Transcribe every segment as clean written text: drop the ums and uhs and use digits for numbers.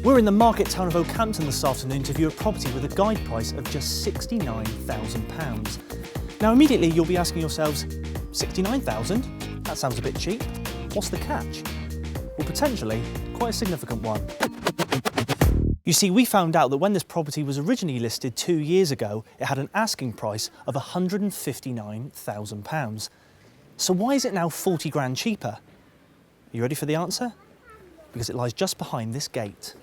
We're in the market town of Oakhampton this afternoon to view a property with a guide price of just £69,000. Now immediately you'll be asking yourselves, 69,000? That sounds a bit cheap. What's the catch? Well, potentially quite a significant one. You see, we found out that when this property was originally listed 2 years ago, it had an asking price of £159,000. So why is it now 40 grand cheaper? Are you ready for the answer? Because it lies just behind this gate.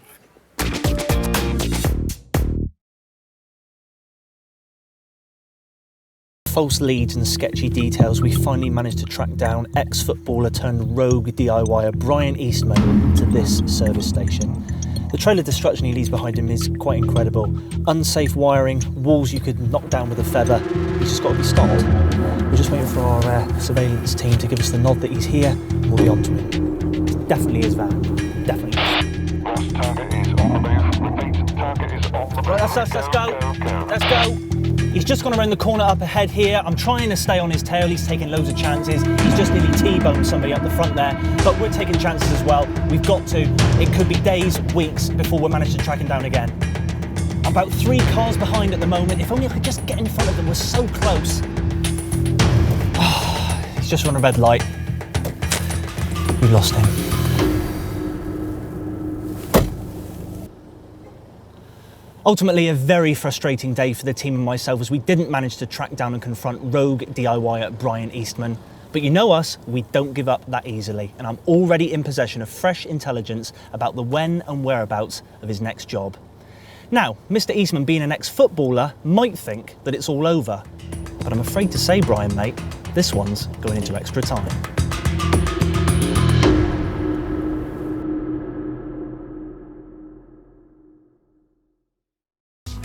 False leads and sketchy details, we finally managed to track down ex-footballer turned rogue DIYer Brian Eastman to this service station. The trail of destruction he leaves behind him is quite incredible. Unsafe wiring, walls you could knock down with a feather. He's just got to be stopped. We're just waiting for our surveillance team to give us the nod that he's here, and we'll be on to him. It's definitely his van. Definitely. Last target is on the move. Repeat, target is on the move. Right, let's go. Let's go. He's just gone around the corner up ahead here. I'm trying to stay on his tail. He's taking loads of chances. He's just nearly T-boned somebody up the front there. But we're taking chances as well. We've got to. It could be days, weeks before we manage to track him down again. I'm about 3 cars behind at the moment. If only I could just get in front of them. We're so close. He's just run a red light. We lost him. Ultimately, a very frustrating day for the team and myself as we didn't manage to track down and confront rogue DIYer Brian Eastman. But you know us, we don't give up that easily, and I'm already in possession of fresh intelligence about the when and whereabouts of his next job. Now, Mr. Eastman, being an ex-footballer, might think that it's all over. But I'm afraid to say, Brian, mate, this one's going into extra time.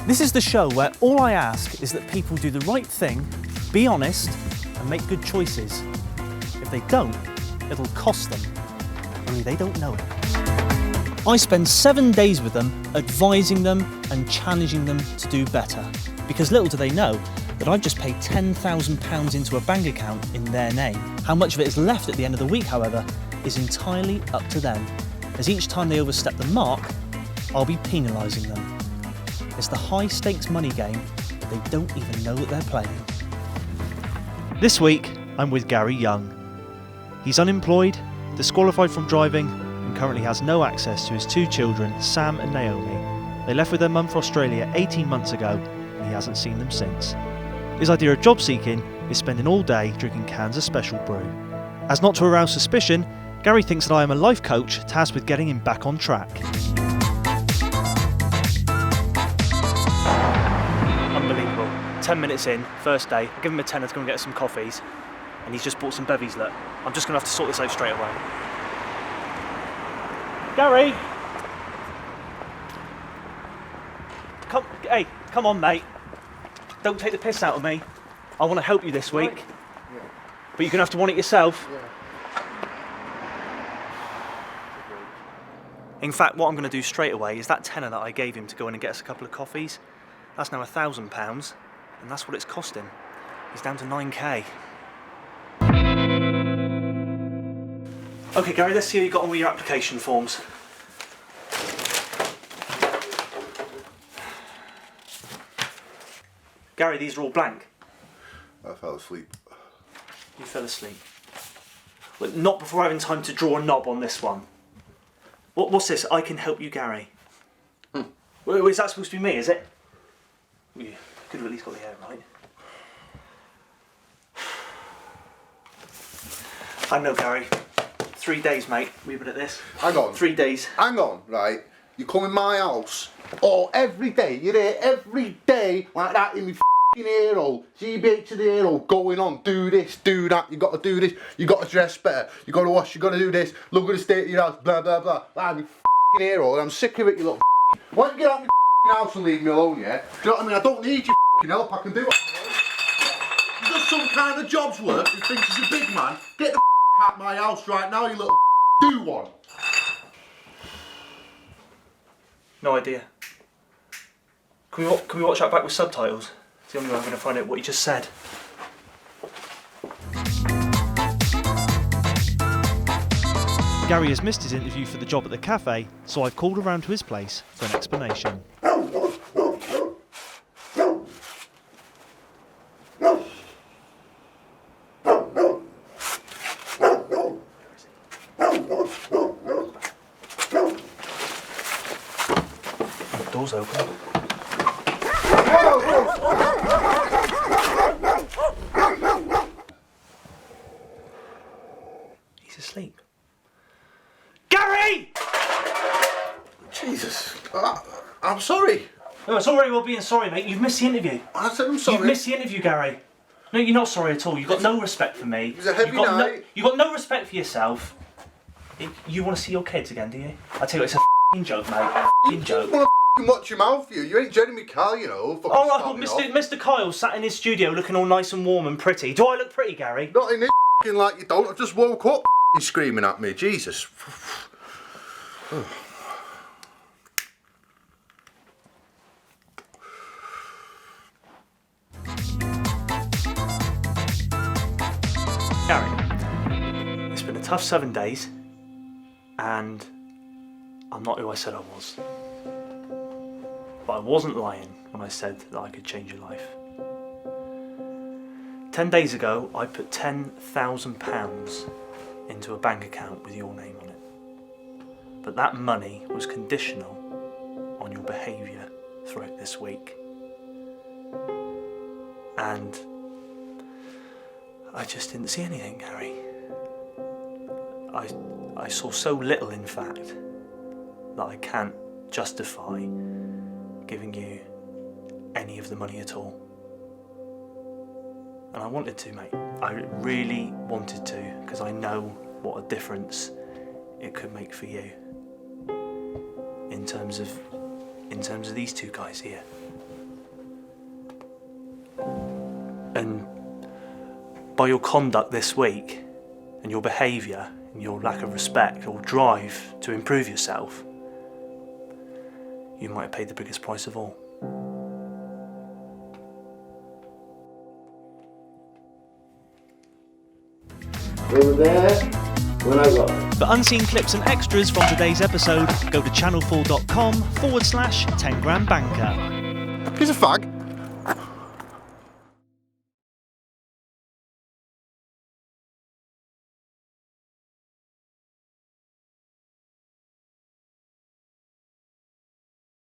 This is the show where all I ask is that people do the right thing, be honest, and make good choices. If they don't, it'll cost them. Only they don't know it. I spend 7 days with them, advising them and challenging them to do better. Because little do they know that I've just paid £10,000 into a bank account in their name. How much of it is left at the end of the week, however, is entirely up to them. As each time they overstep the mark, I'll be penalising them. It's the high-stakes money game that they don't even know that they're playing. This week, I'm with Gary Young. He's unemployed, disqualified from driving, and currently has no access to his 2 children, Sam and Naomi. They left with their mum for Australia 18 months ago, and he hasn't seen them since. His idea of job seeking is spending all day drinking cans of special brew. As not to arouse suspicion, Gary thinks that I am a life coach tasked with getting him back on track. Unbelievable. 10 minutes in, first day, I give him a tenner to go and get some coffees, and he's just bought some bevies, look. I'm just going to have to sort this out straight away. Gary! Come on, mate. Don't take the piss out of me. I want to help you this week. Yeah. But you're going to have to want it yourself. Yeah. In fact, what I'm going to do straight away is that tenner that I gave him to go in and get us a couple of coffees, that's now £1,000, and that's what it's cost him. He's down to 9k. Okay, Gary, let's see how you got on with your application forms. Gary, these are all blank. I fell asleep. You fell asleep. Well, not before having time to draw a knob on this one. What's this? I can help you, Gary. Well, is that supposed to be me, is it? You could have at least got the hair right. I know, Gary. 3 days, mate. We've been at this. Hang on. 3 days. Hang on, right? You come in my house, every day, you're there every day, like that in my f***ing ear hole, GBH in the ear hole, going on, do this, do that, you got to do this, you got to dress better, you got to wash, you got to do this, look at the state of your house, blah, blah, blah, like my f***ing ear hole, I'm sick of it, you little f***. Why don't you get out of my f***ing house and leave me alone, yeah? Do you know what I mean? I don't need your f***ing help, I can do it. He does some kind of jobs work, he thinks he's a big man, get the f*** out of my house right now, you little f***, do one. No idea. Can we watch that back with subtitles? It's the only way I'm going to find out what you just said. Gary has missed his interview for the job at the cafe, so I've called around to his place for an explanation. Door's open. He's asleep. Gary! Jesus, I'm sorry. No, it's all very well being sorry, mate. You've missed the interview. I said I'm sorry. You've missed the interview, Gary. No, you're not sorry at all. You've got no respect for me. It was a heavy night. You've got no respect for yourself. You want to see your kids again, do you? I tell you, it's a f***ing joke, mate. F***ing joke. You want to watch your mouth, you? You ain't Jeremy Kyle, you know. All right, well, Mr. Kyle sat in his studio looking all nice and warm and pretty. Do I look pretty, Gary? Not in this like you don't. I just woke up screaming at me. Jesus. Gary, it's been a tough 7 days, and I'm not who I said I was. But I wasn't lying when I said that I could change your life. 10 days ago, I put £10,000 into a bank account with your name on it. But that money was conditional on your behaviour throughout this week. And I just didn't see anything, Gary. I saw so little, in fact, that I can't justify giving you any of the money at all. And I wanted to, mate. I really wanted to, because I know what a difference it could make for you in terms of these two guys here. And by your conduct this week, and your behaviour, and your lack of respect, your drive to improve yourself, you might have paid the biggest price of all. We were there when I got it. For unseen clips and extras from today's episode, go to channel4.com/10grambanker. He's a fag.